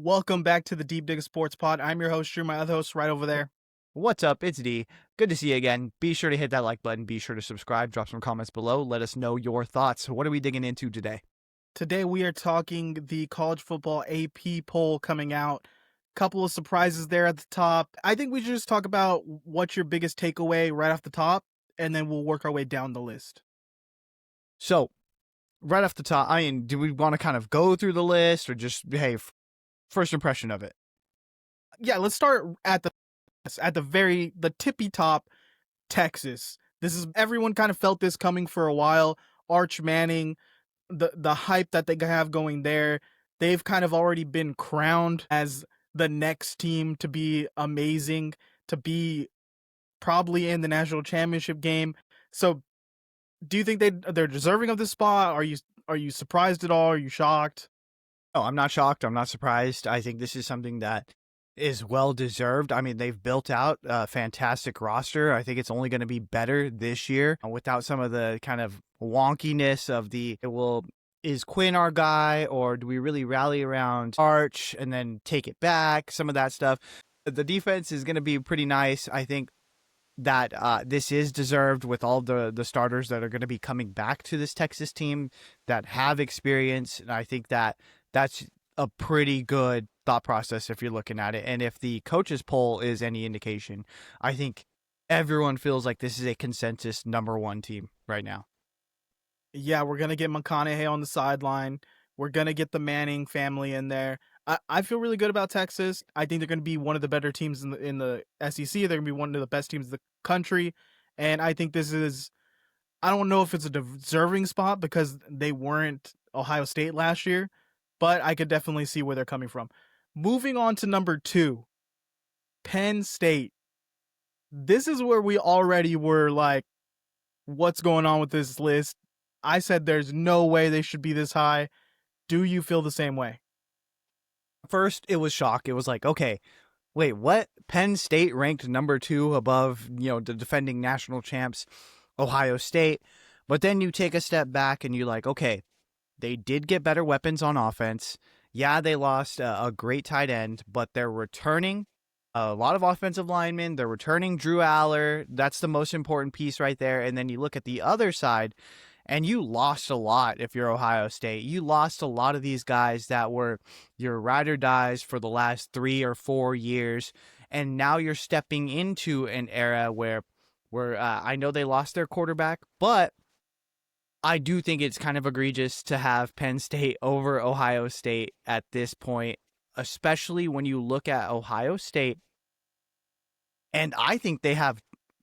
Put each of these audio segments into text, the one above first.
Welcome back to the Deep Dig Sports Pod. I'm your host, Drew. My other host, right over there. What's up? It's D. Good to see you again. Be sure to hit that like button. Be sure to subscribe. Drop some comments below. Let us know your thoughts. What are we digging into today? Today we are talking the college football AP poll coming out. Couple of surprises there at the top. I think we should just talk about what's your biggest takeaway right off the top, and then we'll work our way down the list. So, right off the top, do we want to kind of go through the list or just, hey, first impression of it? Yeah, let's start at the tippy top, Texas. This is everyone kind of felt this coming for a while. Arch Manning, the hype that they have going there, they've kind of already been crowned as the next team to be amazing, to be probably in the national championship game. So, do you think they're deserving of this spot? Are you surprised at all? Are you shocked? Oh, I'm not shocked. I'm not surprised. I think this is something that is well deserved. I mean, they've built out a fantastic roster. I think it's only going to be better this year without some of the kind of wonkiness of is Quinn our guy, or do we really rally around Arch and then take it back? Some of that stuff. The defense is going to be pretty nice. I think that this is deserved with all the starters that are going to be coming back to this Texas team that have experience. And I think that's a pretty good thought process if you're looking at it. And if the coaches poll is any indication, I think everyone feels like this is a consensus number one team right now. Yeah, we're gonna get McConaughey on the sideline. We're gonna get the Manning family in there. I feel really good about Texas. I think they're gonna be one of the better teams in the SEC. They're gonna be one of the best teams in the country, and I think this is. I don't know if it's a deserving spot because they weren't Ohio State last year, but I could definitely see where they're coming from. Moving on to number 2, Penn State. This is where we already were like, what's going on with this list? I said there's no way they should be this high. Do you feel the same way? First, it was shock. It was like, okay, wait, what? Penn State ranked number 2 above, the defending national champs, Ohio State. But then you take a step back and you're like, okay, they did get better weapons on offense. Yeah, they lost a great tight end, but they're returning a lot of offensive linemen. They're returning Drew Aller. That's the most important piece right there. And then you look at the other side, and you lost a lot if you're Ohio State. You lost a lot of these guys that were your ride or dies for the last 3 or 4 years. And now you're stepping into an era where I know they lost their quarterback, but I do think it's kind of egregious to have Penn State over Ohio State at this point, especially when you look at Ohio State. And I think they have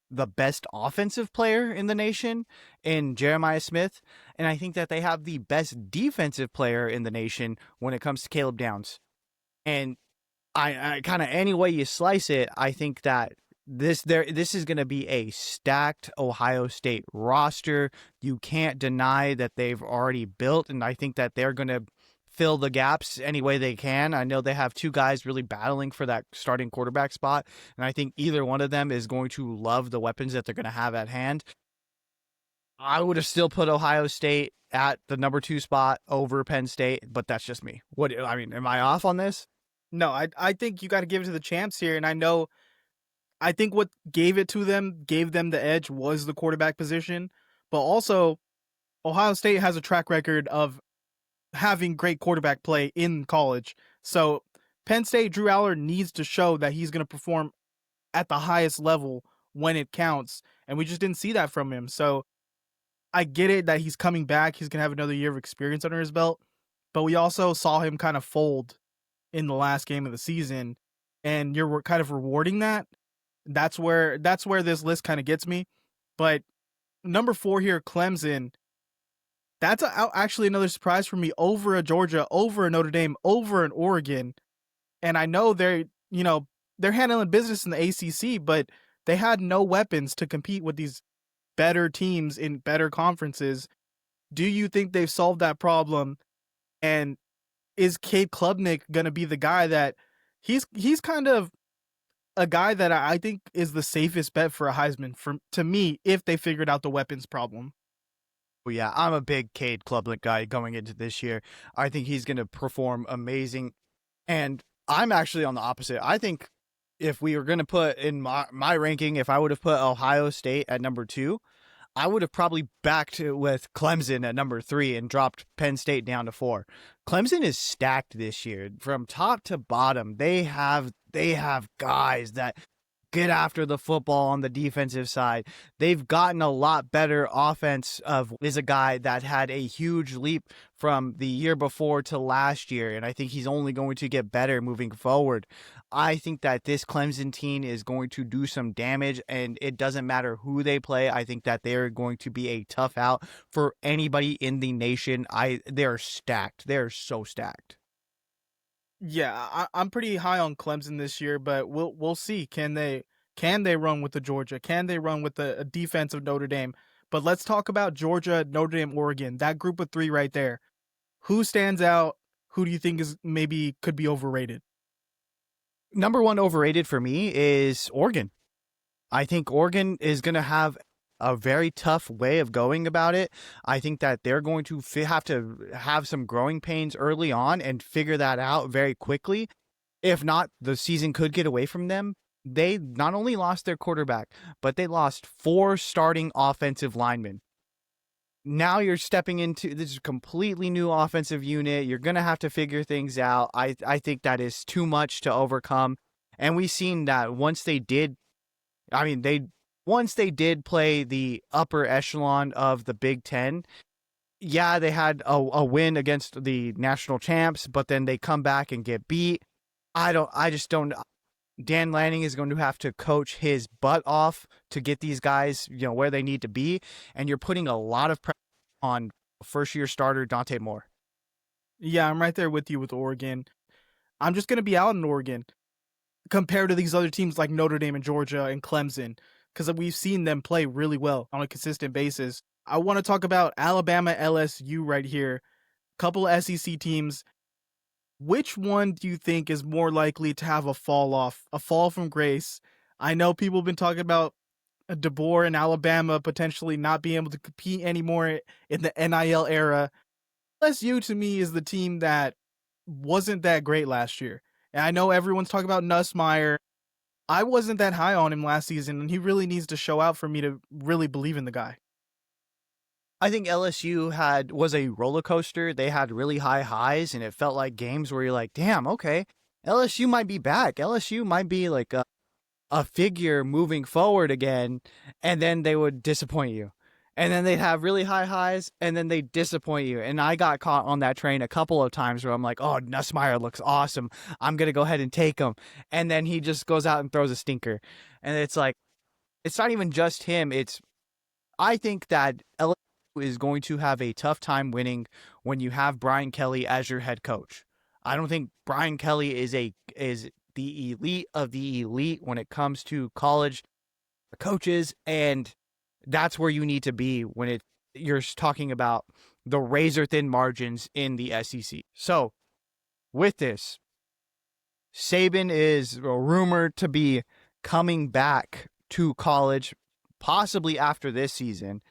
the best offensive player in the nation in Jeremiah Smith. And I think that they have the best defensive player in the nation when it comes to Caleb Downs. And I kind of, any way you slice it, I think that this is going to be a stacked Ohio State roster. You can't deny that they've already built, and I think that they're going to fill the gaps any way they can. I know they have 2 guys really battling for that starting quarterback spot, and I think either one of them is going to love the weapons that they're going to have at hand. I would have still put Ohio State at the number 2 spot over Penn State, but that's just me. Am I off on this? No, I think you got to give it to the champs here. And I think what gave them the edge was the quarterback position. But also, Ohio State has a track record of having great quarterback play in college. So Penn State, Drew Aller needs to show that he's going to perform at the highest level when it counts. And we just didn't see that from him. So I get it that he's coming back. He's going to have another year of experience under his belt. But we also saw him kind of fold in the last game of the season. And you're kind of rewarding that. That's where this list kind of gets me. But number 4 here, Clemson. That's actually another surprise for me, over a Georgia, over a Notre Dame, over an Oregon. And I know they're handling business in the ACC, but they had no weapons to compete with these better teams in better conferences. Do you think they've solved that problem? And is Cade Klubnik going to be the guy that he's kind of a guy that I think is the safest bet for a Heisman to me if they figured out the weapons problem? Well, yeah, I'm a big Cade Klubnik guy going into this year. I think he's going to perform amazing And I'm actually on the opposite. I think if we were going to put in my ranking, if I would have put Ohio State at number 2, I would have probably backed with Clemson at number 3 and dropped Penn State down to 4. Clemson is stacked this year from top to bottom. They have guys that get after the football on the defensive side. They've gotten a lot better. Offense of is a guy that had a huge leap from the year before to last year, and I think he's only going to get better moving forward. I think that this Clemson team is going to do some damage, and it doesn't matter who they play. I think that they're going to be a tough out for anybody in the nation. They're stacked. They're so stacked. Yeah, I'm pretty high on Clemson this year, but we'll see. Can they run with the Georgia? Can they run with the defense of Notre Dame? But let's talk about Georgia, Notre Dame, Oregon. That group of 3 right there. Who stands out? Who do you think is maybe could be overrated? Number 1 overrated for me is Oregon. I think Oregon is going to have a very tough way of going about it. I think that they're going to have to have some growing pains early on and figure that out very quickly. If not, the season could get away from them. They not only lost their quarterback, but they lost 4 starting offensive linemen. Now you're stepping into this completely new offensive unit. You're going to have to figure things out. I think that is too much to overcome. And we've seen that once they did play the upper echelon of the Big Ten, yeah, they had a win against the national champs, but then they come back and get beat. I just don't. Dan Lanning is going to have to coach his butt off to get these guys, where they need to be, and you're putting a lot of pressure on first-year starter Dante Moore. Yeah, I'm right there with you with Oregon. I'm just gonna be out in Oregon compared to these other teams like Notre Dame and Georgia and Clemson, because we've seen them play really well on a consistent basis. I want to talk about Alabama, LSU right here. Couple of SEC teams. Which one do you think is more likely to have a fall from grace? I know people have been talking about DeBoer and Alabama potentially not being able to compete anymore in the NIL era. LSU to me is the team that wasn't that great last year. And I know everyone's talking about Nussmeier. I wasn't that high on him last season, and he really needs to show out for me to really believe in the guy. I think LSU was a roller coaster. They had really high highs, and it felt like games where you're like, damn, okay, LSU might be back. LSU might be like a figure moving forward again, and then they would disappoint you. And then they'd have really high highs, and then they disappoint you. And I got caught on that train a couple of times where I'm like, oh, Nussmeier looks awesome. I'm going to go ahead and take him. And then he just goes out and throws a stinker. And it's like, it's not even just him. I think that LSU is going to have a tough time winning when you have Brian Kelly as your head coach. I don't think Brian Kelly is the elite of the elite when it comes to college coaches, and that's where you need to be when you're talking about the razor thin margins in the SEC. So, with this, Saban is rumored to be coming back to college, possibly after this season.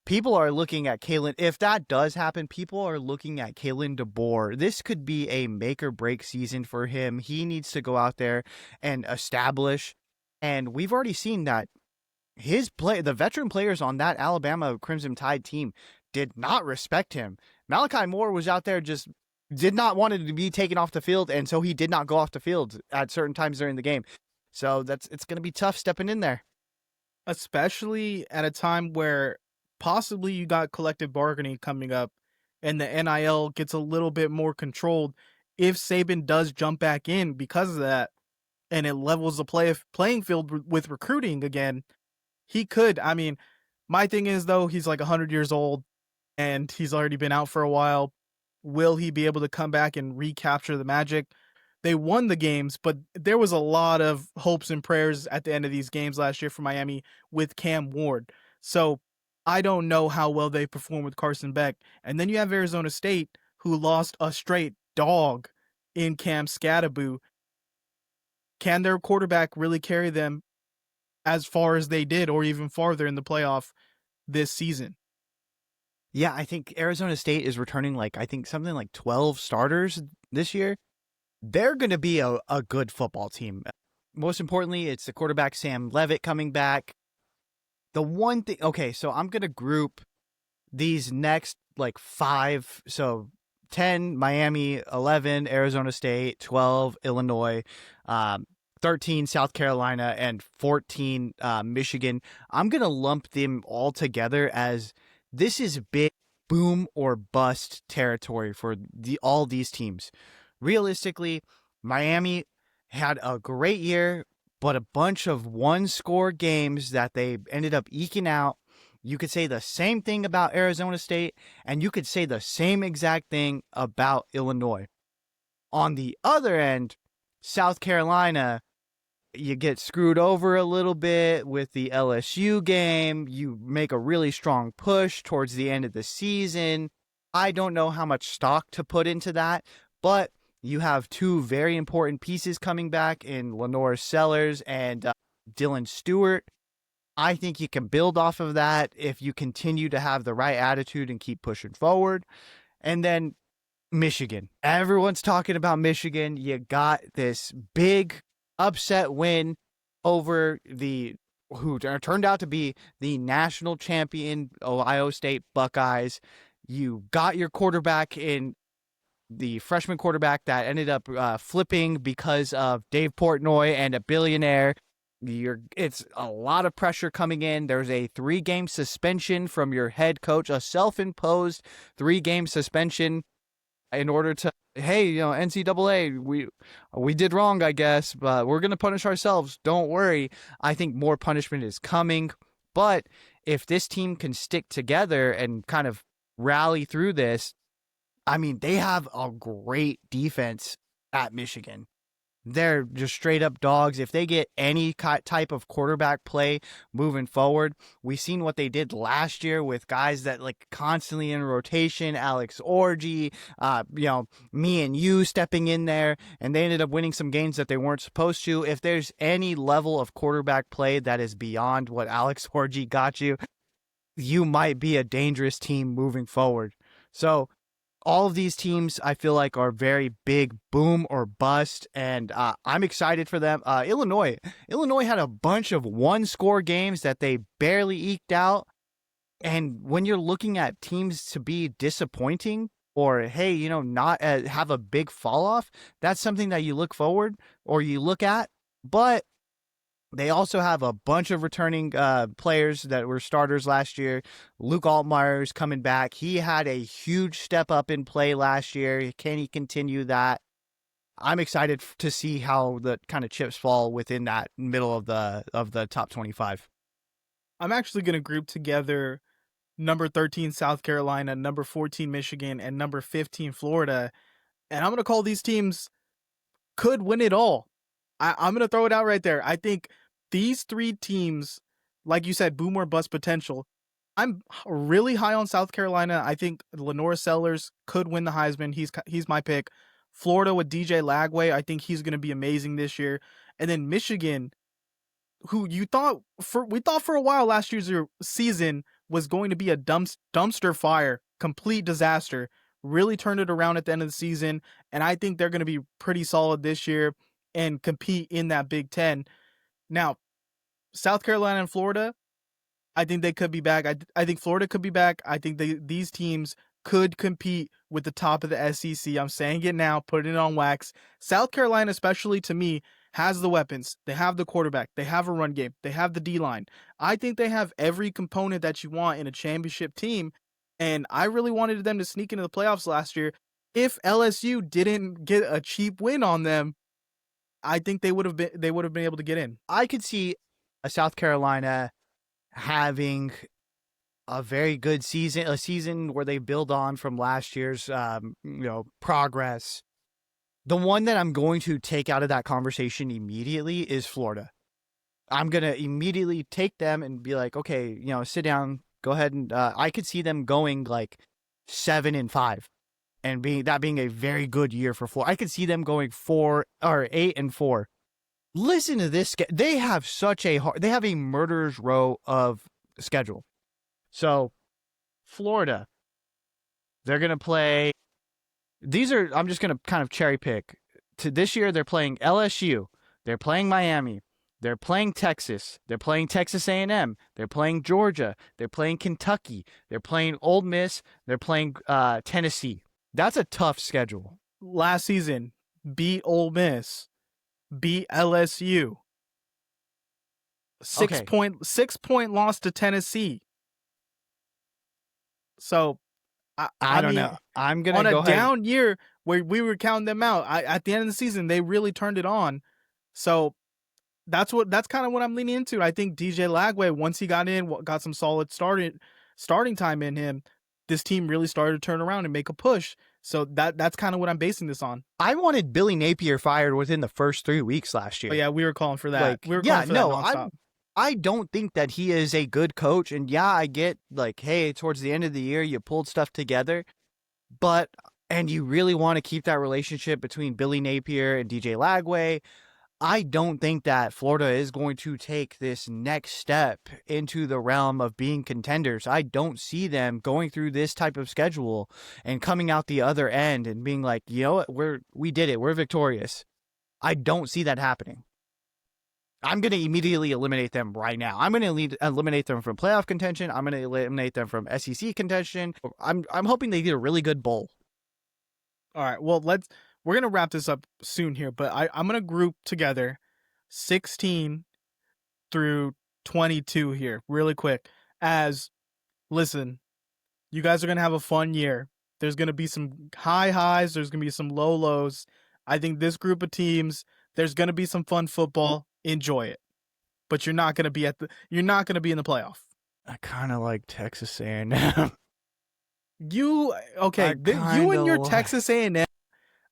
People are looking at Kalen. If that does happen, people are looking at Kalen DeBoer. This could be a make or break season for him. He needs to go out there and establish. And we've already seen that the veteran players on that Alabama Crimson Tide team did not respect him. Malachi Moore was out there just did not want it to be taken off the field, and so he did not go off the field at certain times during the game. So it's going to be tough stepping in there. Especially at a time where possibly you got collective bargaining coming up and the NIL gets a little bit more controlled. If Saban does jump back in because of that and it levels the playing field with recruiting again, he could. I mean, my thing is, though, he's like 100 years old and he's already been out for a while. Will he be able to come back and recapture the magic? They won the games, but there was a lot of hopes and prayers at the end of these games last year for Miami with Cam Ward. So I don't know how well they perform with Carson Beck. And then you have Arizona State, who lost a straight dog in Cam Skattebo. Can their quarterback really carry them as far as they did, or even farther in the playoff this season? Yeah, I think Arizona State is returning something like 12 starters this year. they're going to be a good football team. Most importantly, it's the quarterback Sam Levitt coming back. The one thing, okay, so I'm going to group these next like 5. So 10, Miami, 11, Arizona State, 12, Illinois, um, 13, South Carolina, and 14, Michigan. I'm going to lump them all together as this is big boom or bust territory for all these teams. Realistically, Miami had a great year, but a bunch of one-score games that they ended up eking out. You could say the same thing about Arizona State, and you could say the same exact thing about Illinois. On the other end, South Carolina, you get screwed over a little bit with the LSU game. You make a really strong push towards the end of the season. I don't know how much stock to put into that, but you have 2 very important pieces coming back in Lenore Sellers and Dylan Stewart. I think you can build off of that if you continue to have the right attitude and keep pushing forward. And then Michigan. Everyone's talking about Michigan. You got this big upset win over the who turned out to be the national champion Ohio State Buckeyes. You got your quarterback in the freshman quarterback that ended up flipping because of Dave Portnoy and a billionaire. It's a lot of pressure coming in. There's a 3-game suspension from your head coach, a self-imposed 3-game suspension in order to, hey, NCAA, we did wrong, I guess, but we're going to punish ourselves. Don't worry. I think more punishment is coming. But if this team can stick together and kind of rally through this, I mean, they have a great defense at Michigan. They're just straight up dogs. If they get any type of quarterback play moving forward, we've seen what they did last year with guys that like constantly in rotation, Alex Orji, me and you stepping in there, and they ended up winning some games that they weren't supposed to. If there's any level of quarterback play that is beyond what Alex Orji got you, you might be a dangerous team moving forward. So all of these teams, I feel like, are very big boom or bust, and I'm excited for them. Illinois had a bunch of one-score games that they barely eked out, and when you're looking at teams to be disappointing or, hey, not have a big fall-off, that's something that you look forward or you look at, but they also have a bunch of returning players that were starters last year. Luke Altmaier's coming back. He had a huge step up in play last year. Can he continue that? I'm excited to see how the kind of chips fall within that middle of the top 25. I'm actually going to group together number 13 South Carolina, number 14 Michigan, and number 15 Florida. And I'm going to call these teams could win it all. I'm going to throw it out right there. I think these 3 teams, like you said, boom or bust potential. I'm really high on South Carolina. I think Lenore Sellers could win the Heisman. He's my pick. Florida with DJ Lagway, I think he's going to be amazing this year. And then Michigan, who we thought for a while last year's season was going to be a dumpster fire, complete disaster, really turned it around at the end of the season. And I think they're going to be pretty solid this year and compete in that Big Ten. Now, South Carolina and Florida, I think they could be back. I think Florida could be back. I think these teams could compete with the top of the SEC. I'm saying it now, putting it on wax. South Carolina, especially to me, has the weapons. They have the quarterback. They have a run game. They have the D-line. I think they have every component that you want in a championship team, and I really wanted them to sneak into the playoffs last year. If LSU didn't get a cheap win on them, I think they would have been able to get in. I could see South Carolina having a very good season, a season where they build on from last year's progress. The one that I'm going to take out of that conversation immediately is Florida. I'm going to immediately take them and be like, okay, sit down, go ahead, and I could see them going like 7-5 and being a very good year for Florida. I could see them going 8-4. Listen to this. They have they have a murderer's row of schedule. So Florida, they're going to play. I'm just going to kind of cherry pick. this year they're playing LSU, they're playing Miami, they're playing Texas, they're playing Texas A&M, they're playing Georgia, they're playing Kentucky, they're playing Ole Miss, they're playing Tennessee. That's a tough schedule. Last season, beat Ole Miss, beat LSU. Okay, 6 point loss to Tennessee. So I I don't mean, know. I'm gonna on a go ahead. down year where we were counting them out, at the end of the season they really turned it on. So that's kind of what I'm leaning into. I think DJ Lagway, once he got in, got some solid starting time in him, this team really started to turn around and make a push. So that's kind of what I'm basing this on. I wanted Billy Napier fired within the first 3 weeks last But year. yeah, we were calling for that. Like, We were yeah, calling for that no, nonstop. I don't think that he is a good coach. And yeah, I get like, hey, towards the end of the year, you pulled stuff together, but and you really want to keep that relationship between Billy Napier and DJ Lagway. I don't think that Florida is going to take this next step into the realm of being contenders. I don't see them going through this type of schedule and coming out the other end and being like, you know what, we did it. We're victorious. I don't see that happening. I'm going to immediately eliminate them right now. I'm going to eliminate them from playoff contention. I'm going to eliminate them from SEC contention. I'm hoping they get a really good bowl. All right. Well, we're gonna wrap this up soon here, but I'm gonna group together 16 through 22 here really quick. As listen, you guys are gonna have a fun year. There's gonna be some high highs. There's gonna be some low lows. I think this group of teams, there's gonna be some fun football. Enjoy it, but you're not gonna be in the playoff. I kind of like Texas A&M. You okay? You and your Texas A&M.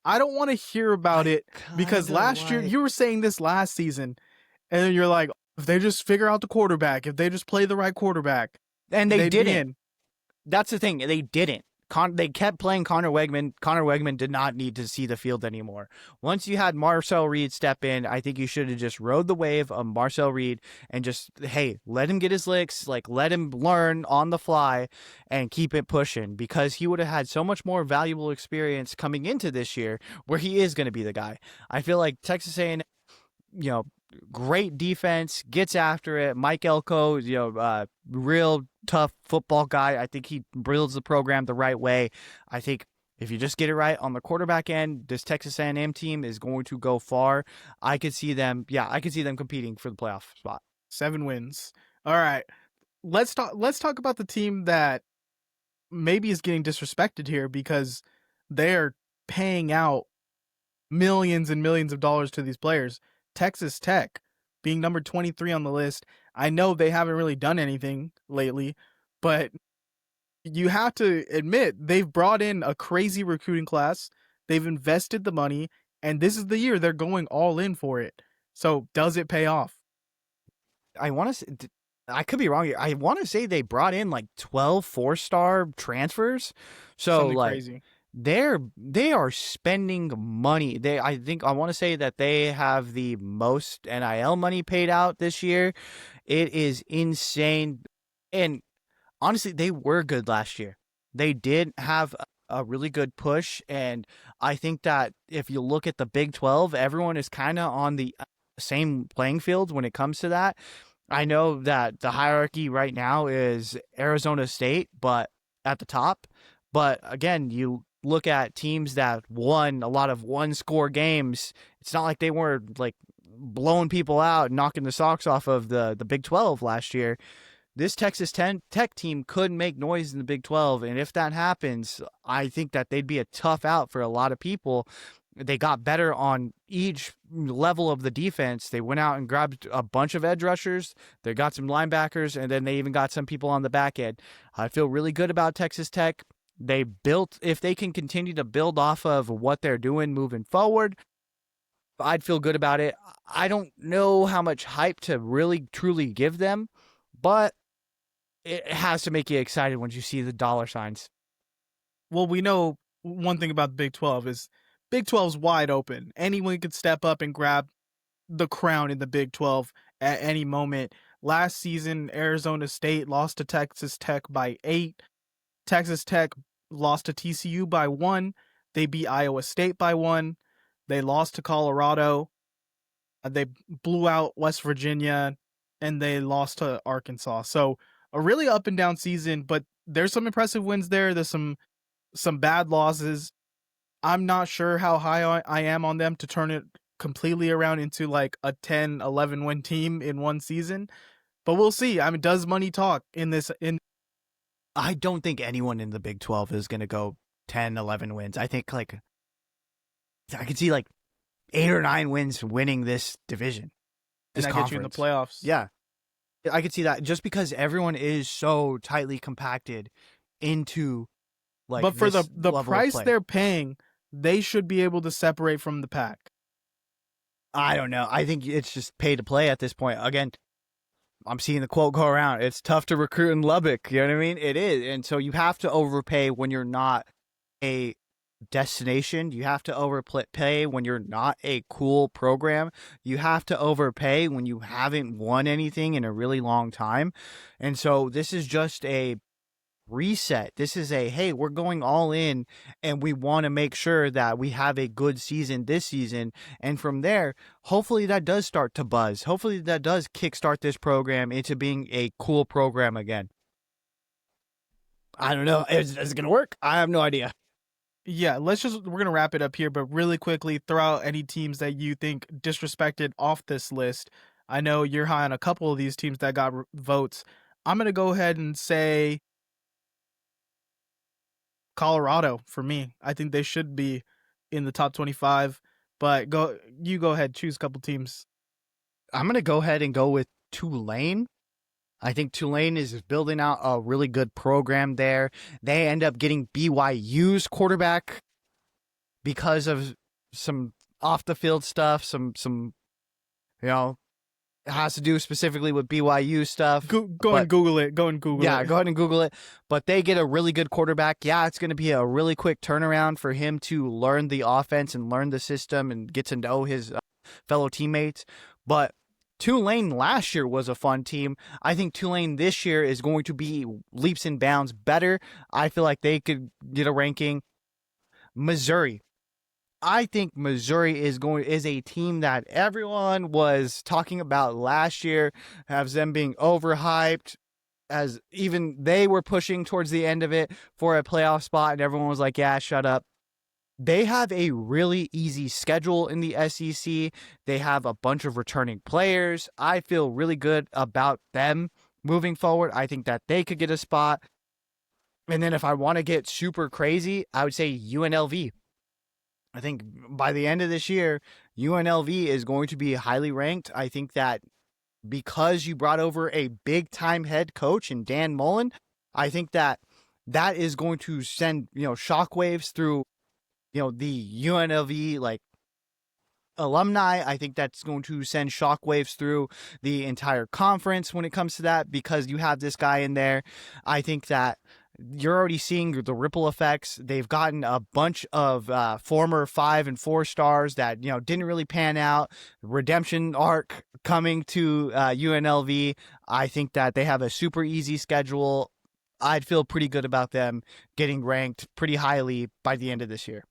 I don't want to hear about it because last year you were saying this last season, and then you're like, if they just figure out the quarterback, if they just play the right quarterback, and they didn't. in. That's the thing. They didn't. They kept playing Connor Wegman. Connor Wegman did not need to see the field anymore. Once you had Marcel Reed step in, I think you should have just rode the wave of Marcel Reed and just, hey, let him get his licks, like let him learn on the fly and keep it pushing, because he would have had so much more valuable experience coming into this year where he is going to be the guy. I feel like Texas A&M, great defense, gets after it. Mike Elko, real tough football guy. I think he builds the program the right way. I think if you just get it right on the quarterback end, this Texas A&M team is going to go far. I could see them competing for the playoff spot. 7 wins. All right. Let's talk about the team that maybe is getting disrespected here because they're paying out millions and millions of dollars to these players. Texas Tech being number 23 on the list. I know they haven't really done anything lately, but you have to admit they've brought in a crazy recruiting class. They've invested the money, and this is the year they're going all in for it. So does it pay off? I could be wrong here. I want to say they brought in like 12 4-star transfers. So Something like crazy. they are spending money. I want to say that they have the most NIL money paid out this year. It is insane. And honestly, they were good last year. They did have a really good push, and I think that if you look at the Big 12, everyone is kind of on the same playing field when it comes to that. I know that the hierarchy right now is Arizona State, but at the top. But again, you look at teams that won a lot of one-score games. It's not like they weren't like blowing people out, knocking the socks off of the Big 12 last year. This Texas Tech team could make noise in the Big 12, and if that happens, I think that they'd be a tough out for a lot of people. They got better on each level of the defense. They went out and grabbed a bunch of edge rushers. They got some linebackers, and then they even got some people on the back end. I feel really good about Texas Tech. If they can continue to build off of what they're doing moving forward, I'd feel good about it. I don't know how much hype to really truly give them, but it has to make you excited when you see the dollar signs. Well, we know one thing about the Big 12 is Big 12's wide open. Anyone could step up and grab the crown in the Big 12 at any moment. Last season, Arizona State lost to Texas Tech by 8. Texas Tech lost to TCU by 1. They beat Iowa State by 1. They lost to Colorado. They blew out West Virginia, and they lost to Arkansas. So a really up and down season, but there's some impressive wins there. There's some bad losses. I'm not sure how high I am on them to turn it completely around into like a 10, 11 win team in one season, but we'll see. I mean, does money talk in this? I don't think anyone in the Big 12 is going to go 10, 11 wins. I think like I could see like 8 or 9 wins winning this division, And this that conference. get you in the playoffs. Yeah, I could see that just because everyone is so tightly compacted into like. But for this the level of price play. they're paying, they should be able to separate from the pack. I don't know. I think it's just pay to play at this point. Again, I'm seeing the quote go around. It's tough to recruit in Lubbock. You know what I mean? It is. And so you have to overpay when you're not a destination. You have to overpay when you're not a cool program. You have to overpay when you haven't won anything in a really long time. And so this is just a reset. This is a, hey, we're going all in and we want to make sure that we have a good season this season. And from there, hopefully that does start to buzz. Hopefully that does kickstart this program into being a cool program again. I don't know. Is it going to work? I have no idea. Yeah, we're going to wrap it up here, but really quickly throw out any teams that you think disrespected off this list. I know you're high on a couple of these teams that got votes. I'm going to go ahead and say Colorado for me. I think they should be in the top 25, but go ahead, choose a couple teams. I'm going to go ahead and go with Tulane. I think Tulane is building out a really good program there. They end up getting BYU's quarterback because of some off the field stuff, some it has to do specifically with BYU stuff. Go and Google it. Go and Google it. Yeah, go ahead and Google it. But they get a really good quarterback. Yeah, it's going to be a really quick turnaround for him to learn the offense and learn the system and get to know his fellow teammates. But Tulane last year was a fun team. I think Tulane this year is going to be leaps and bounds better. I feel like they could get a ranking. Missouri. I think Missouri is a team that everyone was talking about last year, has them being overhyped, as even they were pushing towards the end of it for a playoff spot, and everyone was like, yeah, shut up. They have a really easy schedule in the SEC. They have a bunch of returning players. I feel really good about them moving forward. I think that they could get a spot. And then if I want to get super crazy, I would say UNLV. I think by the end of this year, UNLV is going to be highly ranked. I think that because you brought over a big-time head coach in Dan Mullen, I think that that is going to send, shockwaves through, the UNLV, like, alumni. I think that's going to send shockwaves through the entire conference when it comes to that because you have this guy in there. I think that you're already seeing the ripple effects. They've gotten a bunch of former 5 and 4 stars that didn't really pan out. Redemption arc coming to UNLV. I think that they have a super easy schedule. I'd feel pretty good about them getting ranked pretty highly by the end of this year.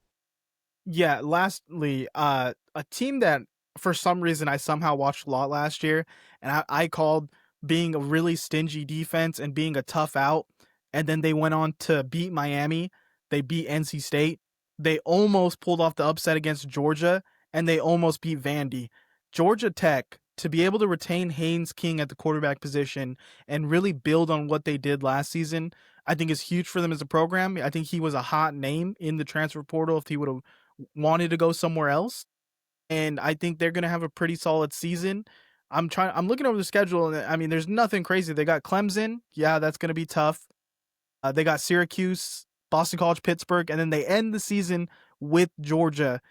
Yeah, lastly, a team that for some reason I somehow watched a lot last year, and I called being a really stingy defense and being a tough out, and then they went on to beat Miami. They beat NC State. They almost pulled off the upset against Georgia, and they almost beat Vandy. Georgia Tech, to be able to retain Haynes King at the quarterback position and really build on what they did last season, I think is huge for them as a program. I think he was a hot name in the transfer portal if he would have wanted to go somewhere else. And I think they're going to have a pretty solid season. I'm looking over the schedule, and I mean, there's nothing crazy. They got Clemson. Yeah, that's going to be tough. They got Syracuse, Boston College, Pittsburgh, and then they end the season with Georgia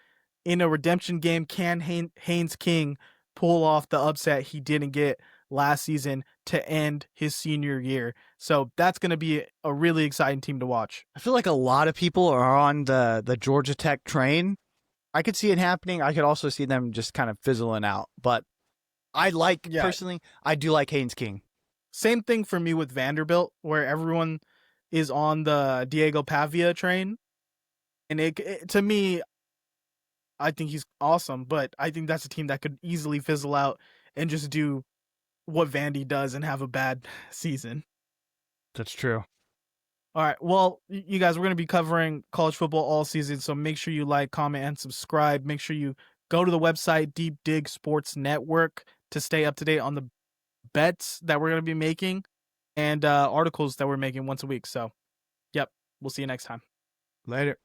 in a redemption game. Can Haynes King pull off the upset he didn't get last season to end his senior year? So that's going to be a really exciting team to watch. I feel like a lot of people are on the Georgia Tech train. I could see it happening. I could also see them just kind of fizzling out. But personally, I do like Haynes King. Same thing for me with Vanderbilt, where everyone is on the Diego Pavia train. And it to me, I think he's awesome, but I think that's a team that could easily fizzle out and just do what Vandy does and have a bad season. That's true. All right. Well, you guys, we're going to be covering college football all season. So make sure you like, comment, and subscribe. Make sure you go to the website, Deep Dig Sports Network, to stay up to date on the bets that we're going to be making and articles that we're making once a week. So, yep. We'll see you next time. Later.